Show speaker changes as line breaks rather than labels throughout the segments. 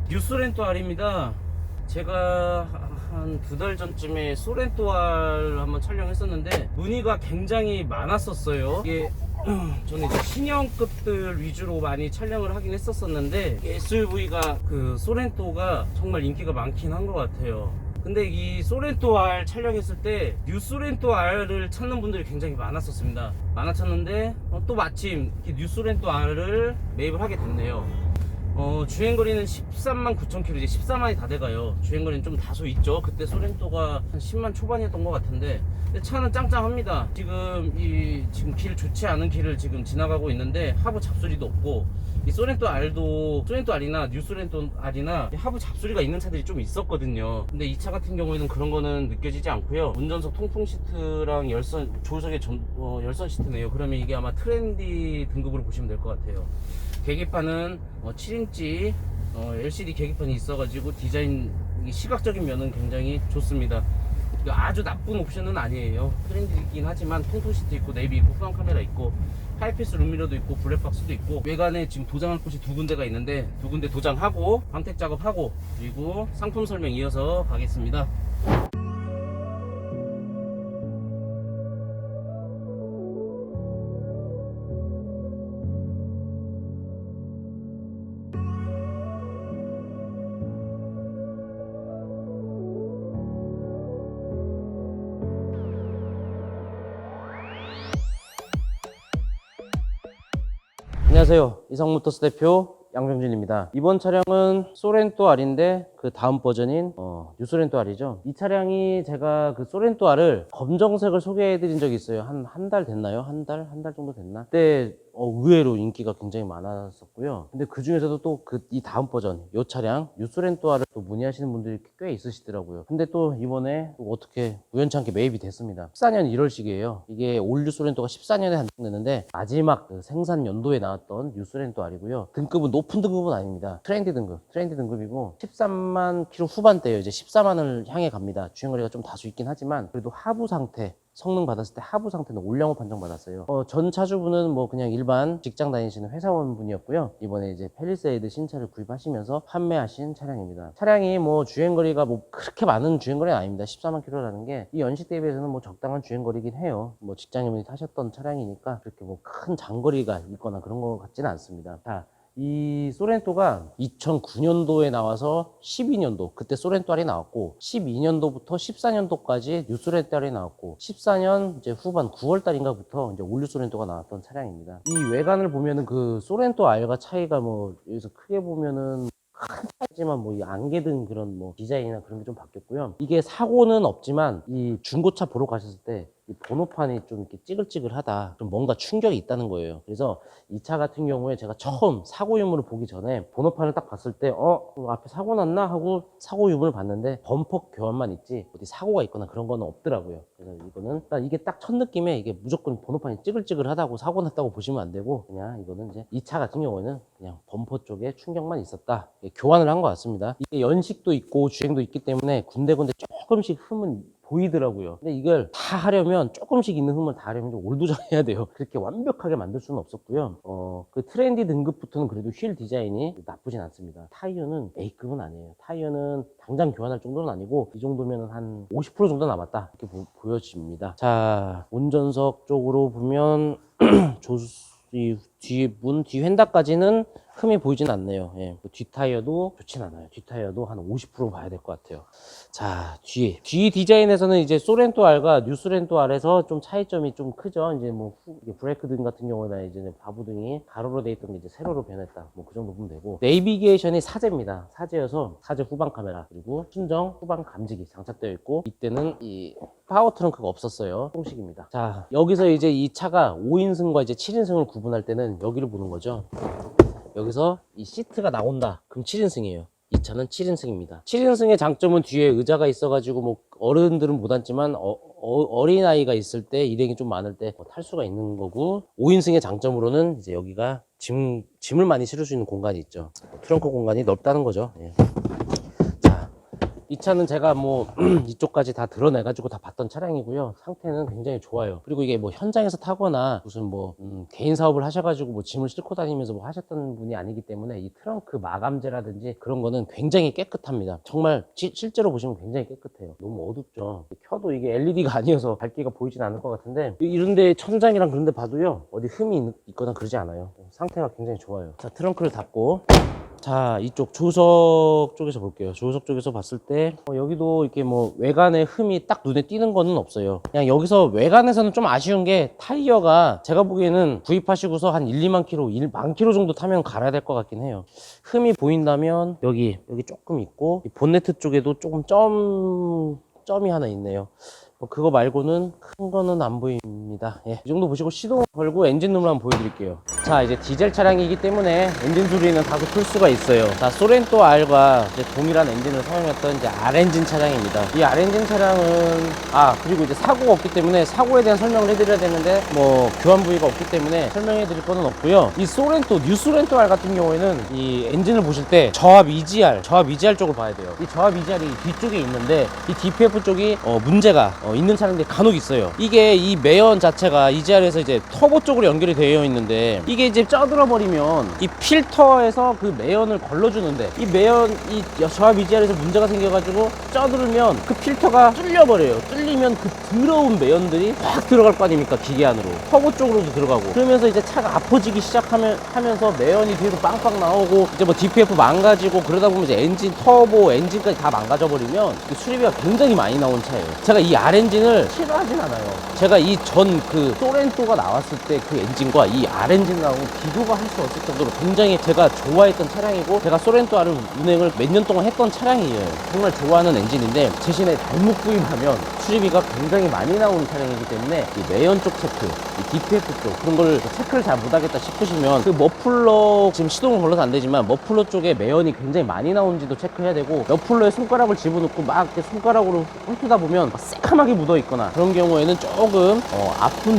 뉴스렌토 R입니다. 제가 한 2달 전쯤에 소렌토 R 한번 촬영했었는데 문의가 굉장히 많았었어요. 이게 저는 이제 신형급들 위주로 많이 촬영을 하긴 했었었는데 SUV가 그 소렌토가 정말 인기가 많긴 한 것 같아요. 근데 이 소렌토 R 촬영했을 때 뉴소렌토 R을 찾는 분들이 굉장히 많았었는데 또 마침 뉴소렌토 R을 매입을 하게 됐네요. 주행거리는 13만 9천 킬로, 이제 14만이 다 돼가요. 주행거리는 좀 다소 있죠. 그때 소렌토가 한 10만 초반이었던 것 같은데, 근데 차는 짱짱합니다. 지금 길 좋지 않은 길을 지금 지나가고 있는데 하부 잡소리도 없고, 이 소렌토 R이나 뉴소렌토 R이나 하부 잡소리가 있는 차들이 좀 있었거든요. 근데 이 차 같은 경우에는 그런 거는 느껴지지 않고요. 운전석 통풍 시트랑 조수석의 열선 시트네요. 그러면 이게 아마 트렌디 등급으로 보시면 될 것 같아요. 계기판은 7인치 LCD 계기판이 있어가지고 디자인, 시각적인 면은 굉장히 좋습니다. 아주 나쁜 옵션은 아니에요. 트렌디이긴 하지만 통풍 시트 있고, 내비 있고, 후방 카메라 있고, 하이패스 룸미러도 있고, 블랙박스도 있고, 외관에 지금 도장할 곳이 2군데가 있는데 2군데 도장하고 광택 작업하고, 그리고 상품 설명 이어서 가겠습니다. 안녕하세요. 이성모터스 대표 양병진입니다. 이번 차량은 소렌토 R인데 그 다음 버전인 뉴소렌토 R이죠. 이 차량이 제가 그 소렌토 R을 검정색을 소개해 드린 적이 있어요. 한 달 됐나요? 한 달 정도 됐나? 그때 의외로 인기가 굉장히 많았었고요. 근데 그 중에서도 또 이 다음 버전, 이 차량 뉴소렌토 R을 또 문의하시는 분들이 꽤 있으시더라고요. 근데 또 이번에 또 어떻게 우연찮게 매입이 됐습니다. 14년 1월식이에요. 이게 올 뉴소렌토가 14년에 한정됐는데 마지막 그 생산 연도에 나왔던 뉴소렌토 R이고요. 등급은 높은 등급은 아닙니다. 트렌디 등급이고 13만 킬로 후반대예요. 이제 14만을 향해 갑니다. 주행거리가 좀 다소 있긴 하지만 그래도 하부 상태, 성능 받았을 때 하부 상태는 올영업 판정 받았어요. 전 차주분은 뭐 그냥 일반 직장 다니시는 회사원 분이었고요. 이번에 이제 팰리세이드 신차를 구입하시면서 판매하신 차량입니다. 차량이 뭐 주행거리가 뭐 그렇게 많은 주행거리는 아닙니다. 14만 킬로라는 게 이 연식 대비해서는 뭐 적당한 주행거리긴 해요. 뭐 직장인분이 타셨던 차량이니까 그렇게 뭐 큰 장거리가 있거나 그런 것 같지는 않습니다. 자, 이 소렌토가 2009년도에 나와서 12년도 그때 소렌토 R이 나왔고, 12년도부터 14년도까지 뉴소렌토 R이 나왔고, 14년 이제 후반 9월 달인가부터 이제 올뉴 소렌토가 나왔던 차량입니다. 이 외관을 보면은 그 소렌토 R과 차이가 뭐 여기서 크게 보면은 큰 차이지만 뭐 이 안개등 그런 뭐 디자인이나 그런 게 좀 바뀌었고요. 이게 사고는 없지만 이 중고차 보러 가셨을 때 이 번호판이 좀 이렇게 찌글찌글하다, 좀 뭔가 충격이 있다는 거예요. 그래서 이 차 같은 경우에 제가 처음 사고 유무를 보기 전에 번호판을 딱 봤을 때 앞에 사고 났나 하고 사고 유무를 봤는데 범퍼 교환만 있지 어디 사고가 있거나 그런 거는 없더라고요. 그래서 이거는 이게 딱 첫 느낌에 이게 무조건 번호판이 찌글찌글하다고 사고 났다고 보시면 안 되고, 그냥 이거는 이제 이 차 같은 경우에는 그냥 범퍼 쪽에 충격만 있었다, 교환을 한 것 같습니다. 이게 연식도 있고 주행도 있기 때문에 군데군데 조금씩 흠은 보이더라고요. 근데 이걸 다 하려면, 조금씩 있는 흠을 다 하려면 좀 올도전해야 돼요. 그렇게 완벽하게 만들 수는 없었고요. 그 트렌디 등급부터는 그래도 휠 디자인이 나쁘진 않습니다. 타이어는 A급은 아니에요. 타이어는 당장 교환할 정도는 아니고 이 정도면 한 50% 정도 남았다, 이렇게 보여집니다. 자, 운전석 쪽으로 보면 뒤 휀다까지는 흠이 보이진 않네요. 예, 뒷 타이어도 좋진 않아요. 뒷 타이어도 한 50% 봐야 될 것 같아요. 자, 뒤 디자인에서는 이제 소렌토 R과 뉴소렌토 R에서 좀 차이점이 좀 크죠. 이제 뭐 브레이크 등 같은 경우는 이제 바구등이 가로로 돼 있던 게 이제 세로로 변했다, 뭐 그 정도 보면 되고, 내비게이션이 사제입니다. 사제여서 사제 후방 카메라 그리고 순정 후방 감지기 장착되어 있고, 이때는 이 파워 트렁크가 없었어요. 통식입니다. 자, 여기서 이제 이 차가 5인승과 이제 7인승을 구분할 때는 여기를 보는 거죠. 여기서 이 시트가 나온다, 그럼 7인승이에요. 이 차는 7인승입니다. 7인승의 장점은 뒤에 의자가 있어가지고 뭐 어른들은 못 앉지만 어린아이가 있을 때, 일행이 좀 많을 때 탈 수가 있는 거고, 5인승의 장점으로는 이제 여기가 짐을 많이 실을 수 있는 공간이 있죠. 트렁크 공간이 넓다는 거죠. 예. 자, 이 차는 제가 뭐 이쪽까지 다 드러내가지고 다 봤던 차량이고요. 상태는 굉장히 좋아요. 그리고 이게 뭐 현장에서 타거나 무슨 뭐 개인 사업을 하셔가지고 뭐 짐을 싣고 다니면서 뭐 하셨던 분이 아니기 때문에 이 트렁크 마감재라든지 그런 거는 굉장히 깨끗합니다. 정말 실제로 보시면 굉장히 깨끗해요. 너무 어둡죠. 켜도 이게 LED가 아니어서 밝기가 보이진 않을 것 같은데 이런데 천장이랑 그런데 봐도요 어디 흠이 있거나 그러지 않아요. 상태가 굉장히 좋아요. 자, 트렁크를 닫고, 자, 이쪽 조수석 쪽에서 볼게요. 조수석 쪽에서 봤을 때 여기도 이렇게 뭐 외관에 흠이 딱 눈에 띄는 거는 없어요. 그냥 여기서 외관에서는 좀 아쉬운 게 타이어가 제가 보기에는 구입하시고서 한 1, 2만 킬로, 1만 킬로 정도 타면 갈아야 될 것 같긴 해요. 흠이 보인다면 여기 조금 있고, 이 본네트 쪽에도 조금 점이 하나 있네요. 그거 말고는 큰 거는 안 보입니다. 예, 이 정도 보시고 시동 걸고 엔진룸을 한번 보여드릴게요. 자, 이제 디젤 차량이기 때문에 엔진 소리는 다소 클 수가 있어요. 자, 소렌토 R과 이제 동일한 엔진을 사용했던 이제 R엔진 차량입니다. 이 R엔진 차량은 그리고 이제 사고가 없기 때문에 사고에 대한 설명을 해드려야 되는데 뭐 교환 부위가 없기 때문에 설명해드릴 거는 없고요. 이 소렌토 뉴 소렌토 R 같은 경우에는 이 엔진을 보실 때 저압 EGR 쪽을 봐야 돼요. 이 저압 EGR이 뒤쪽에 있는데 이 DPF 쪽이 문제가 있는 차량들이 간혹 있어요. 이게 이 매연 자체가 EGR에서 이제 터보 쪽으로 연결이 되어 있는데 이게 이제 쪄들어 버리면 이 필터에서 그 매연을 걸러주는데 이 매연 이 저압 EGR에서 문제가 생겨가지고 쪄들으면 그 필터가 뚫려버려요. 뚫리면 그 더러운 매연들이 확 들어갈 거 아닙니까? 기계 안으로 터보 쪽으로도 들어가고 그러면서 이제 차가 아파지기 시작하면서 매연이 뒤로 빵빵 나오고 이제 뭐 DPF 망가지고 그러다 보면 이제 엔진 터보 엔진까지 다 망가져 버리면 수리비가 굉장히 많이 나온 차예요. 제가 이 R엔진을 싫어하진 않아요. 제가 이 전 그 소렌토가 나왔을 때 그 엔진과 이 R엔진하고 비교가 할 수 없을 정도로 굉장히 제가 좋아했던 차량이고 제가 소렌토 R을 운행을 몇 년 동안 했던 차량이에요. 정말 좋아하는 엔진인데 대신에 잘못 구입하면 수리비가 굉장히 많이 나오는 차량이기 때문에 이 매연 쪽 체크, 이 DPF 쪽 그런 걸 체크를 잘 못하겠다 싶으시면 그 머플러 지금 시동을 걸러서 안 되지만 머플러 쪽에 매연이 굉장히 많이 나오는지도 체크해야 되고 머플러에 손가락을 집어넣고 막 이렇게 손가락으로 훑다 보면 새카맣게 묻어 있거나 그런 경우에는 조금 아픈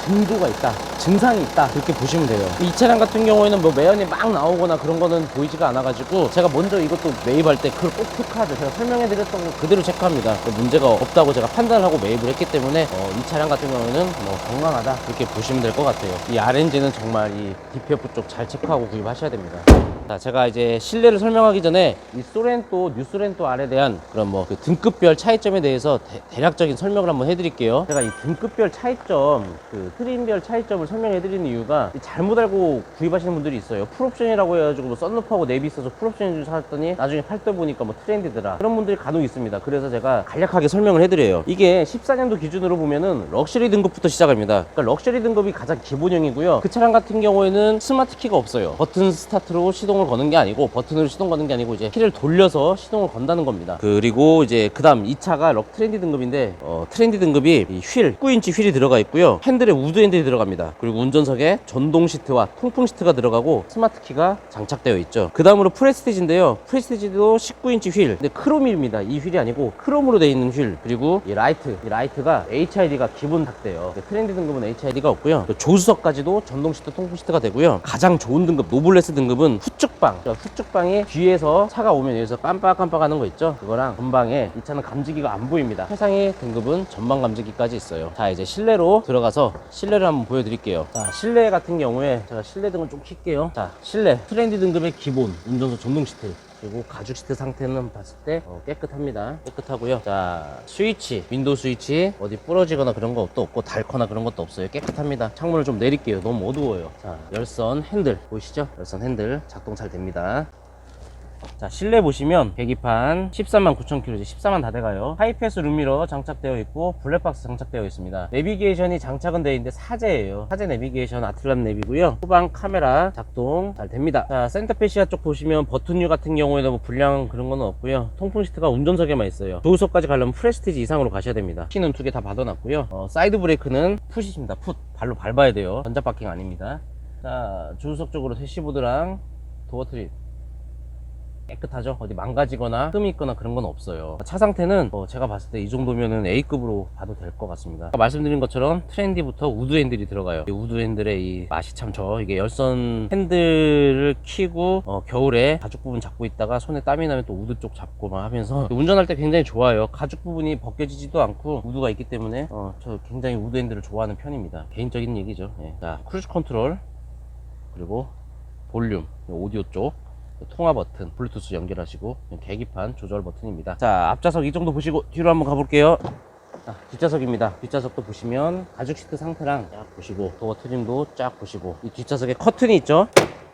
증도가 있다, 증상이 있다 그렇게 보시면 돼요. 이 차량 같은 경우에는 뭐 매연이 막 나오거나 그런 거는 보이지가 않아 가지고 제가 먼저 이것도 매입할 때 그걸 꼭 체크하죠. 제가 설명해 드렸던 거 그대로 체크합니다. 문제가 없다고 제가 판단을 하고 매입을 했기 때문에 이 차량 같은 경우에는 뭐 건강하다 그렇게 보시면 될 것 같아요. 이 R엔진은 정말 이 DPF 쪽 잘 체크하고 구입하셔야 됩니다. 자, 제가 이제 실내를 설명하기 전에 이 소렌토 뉴 소렌토 R에 대한 그런 뭐 그 등급별 차이점에 대해서 대략적인 설명을 한번 해드릴게요. 제가 이 등급별 차이점, 그 트림별 차이점을 설명해 드리는 이유가 잘못 알고 구입하시는 분들이 있어요. 풀옵션이라고 해가지고 뭐 썬루프하고 내비 있어서 풀옵션인 줄 살았더니 나중에 팔 때 보니까 뭐 트렌디더라 그런 분들이 간혹 있습니다. 그래서 제가 간략하게 설명을 해드려요. 이게 14년도 기준으로 보면은 럭셔리 등급부터 시작합니다. 그러니까 럭셔리 등급이 가장 기본형이고요. 그 차량 같은 경우에는 스마트 키가 없어요. 버튼 스타트로 시동을 거는 게 아니고 버튼으로 시동 거는 게 아니고 이제 키를 돌려서 시동을 건다는 겁니다. 그리고 이제 그 다음 이 차가 럭 트렌디 등급인데 트렌디 등급이 이 휠 19인치 휠이 들어가 있고요. 핸들에 우드 핸들이 들어갑니다. 그리고 운전석에 전동 시트와 통풍 시트가 들어가고 스마트 키가 장착되어 있죠. 그 다음으로 프레스티지인데요. 프레스티지도 19인치 휠 근데 크롬입니다. 이 휠이 아니고 크롬으로 되어 있는 휠. 그리고 이 라이트가 HID가 기본 탁돼요. 트렌디 등급은 HID가 없고요. 조수석까지도 전동 시트 통풍 시트가 되고요. 가장 좋은 등급 노블레스 등급은 후측방이 뒤에서 차가 오면 여기서 깜빡깜빡 하는 거 있죠. 그거랑 전방에 이 차는 감지기가 안 보입니다. 최상의 등급은 전방 감지기까지 있어요. 자, 이제 실내로 들어가서 실내를 한번 보여드릴게요. 자, 실내 같은 경우에 제가 실내 등을 좀 킬게요. 자, 실내 트렌디 등급의 기본 운전석 전동 시트 그리고 가죽 시트 상태는 봤을 때 깨끗합니다. 깨끗하고요. 자, 스위치, 윈도우 스위치 어디 부러지거나 그런 것도 없고 닳거나 그런 것도 없어요. 깨끗합니다. 창문을 좀 내릴게요. 너무 어두워요. 자, 열선 핸들 보이시죠? 열선 핸들 작동 잘 됩니다. 자, 실내 보시면 계기판 139,000km 이제 14만 다 돼가요. 하이패스 룸미러 장착되어 있고 블랙박스 장착되어 있습니다. 내비게이션이 장착은 되어 있는데 사제예요. 사제 내비게이션 아틀란 내비고요. 후방 카메라 작동 잘 됩니다. 자, 센터페시아 쪽 보시면 버튼류 같은 경우에는 뭐 불량 그런 건 없고요. 통풍 시트가 운전석에만 있어요. 조수석까지 가려면 프레스티지 이상으로 가셔야 됩니다. 키는 2개 다 받아놨고요. 사이드 브레이크는 풋입니다. 풋 발로 밟아야 돼요. 전자 파킹 아닙니다. 자, 조수석 쪽으로 대시보드랑 도어 트립 깨끗하죠. 어디 망가지거나 흠이 있거나 그런 건 없어요. 차 상태는 제가 봤을 때 이 정도면은 A급으로 봐도 될 것 같습니다. 아까 말씀드린 것처럼 트렌디부터 우드 핸들이 들어가요. 이 우드 핸들의 이 맛이 참 이게 열선 핸들을 키고 겨울에 가죽 부분 잡고 있다가 손에 땀이 나면 또 우드 쪽 잡고 막 하면서 운전할 때 굉장히 좋아요. 가죽 부분이 벗겨지지도 않고 우드가 있기 때문에 저 굉장히 우드 핸들을 좋아하는 편입니다. 개인적인 얘기죠. 예. 자, 크루즈 컨트롤, 그리고 볼륨, 오디오 쪽, 통화 버튼, 블루투스 연결하시고 계기판 조절 버튼입니다. 자, 앞좌석 이 정도 보시고 뒤로 한번 가볼게요. 뒷좌석입니다. 뒷좌석도 보시면 가죽 시트 상태랑 쫙 보시고 도어 트림도 쫙 보시고 이 뒷좌석에 커튼이 있죠.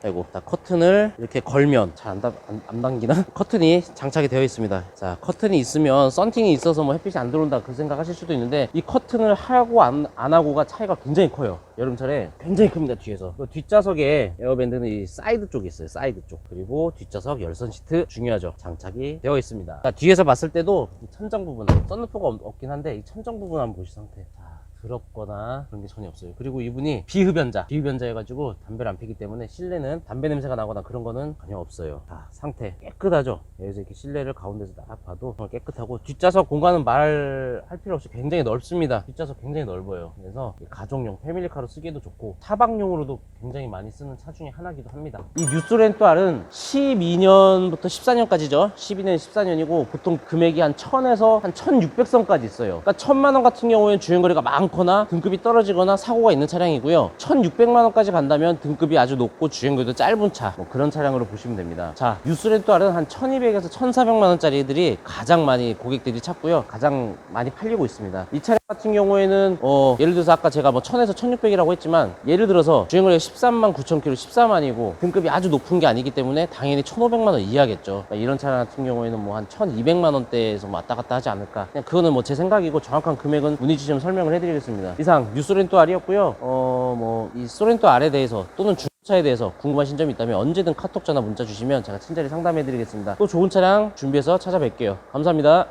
아이고, 커튼을 이렇게 걸면 잘 안 당기나? 커튼이 장착이 되어 있습니다. 자, 커튼이 있으면 썬팅이 있어서 뭐 햇빛이 안 들어온다 그 생각하실 수도 있는데 이 커튼을 하고 안 하고가 차이가 굉장히 커요. 여름철에 굉장히 큽니다. 뒤에서 뒷좌석에 에어밴드는 이 사이드 쪽에 있어요. 사이드 쪽. 그리고 뒷좌석 열선 시트 중요하죠. 장착이 되어 있습니다. 자, 뒤에서 봤을 때도 이 천장 부분, 썬루프가 없긴 한데 이 천장 부분 한번 보시 상태. 자, 더럽거나 그런 게 전혀 없어요. 그리고 이분이 비흡연자 해가지고 담배를 안 피기 때문에 실내는 담배 냄새가 나거나 그런 거는 전혀 없어요. 자, 상태 깨끗하죠. 여기서 이렇게 실내를 가운데서 딱 봐도 정말 깨끗하고 뒷좌석 공간은 말할 필요 없이 굉장히 넓습니다. 뒷좌석 굉장히 넓어요. 그래서 가족용 패밀리카로 쓰기에도 좋고 차박용으로도 굉장히 많이 쓰는 차 중에 하나이기도 합니다. 이 뉴스렌토 R은 12년부터 14년까지죠. 12년, 14년이고 보통 금액이 한 1000에서 한 1600선까지 있어요. 그러니까 1000만 원 같은 경우에는 주행거리가 많거나 등급이 떨어지거나 사고가 있는 차량이고요. 1600만 원까지 간다면 등급이 아주 높고 주행거리도 짧은 차, 뭐 그런 차량으로 보시면 됩니다. 자, 뉴스렌토 R은 한 1200에서 1400만 원짜리들이 가장 많이 고객들이 찾고요. 가장 많이 팔리고 있습니다. 이 차량 같은 경우에는 예를 들어서 아까 제가 뭐 1000에서 1600이라고 했지만 예를 들어서 주행거리가 13만 9천 킬로 14만이고 등급이 아주 높은 게 아니기 때문에 당연히 1500만 원 이하겠죠. 그러니까 이런 차량 같은 경우에는 뭐 한 1200만 원대에서 왔다 갔다 하지 않을까. 그냥 그거는 뭐 제 생각이고 정확한 금액은 문의 주시면 설명을 해드리겠습니다. 이상 뉴스렌토 R이었고요. 뭐 이 소렌토 R에 대해서 또는 차에 대해서 궁금하신 점이 있다면 언제든 카톡, 전화, 문자 주시면 제가 친절히 상담해 드리겠습니다. 또 좋은 차량 준비해서 찾아뵐게요. 감사합니다.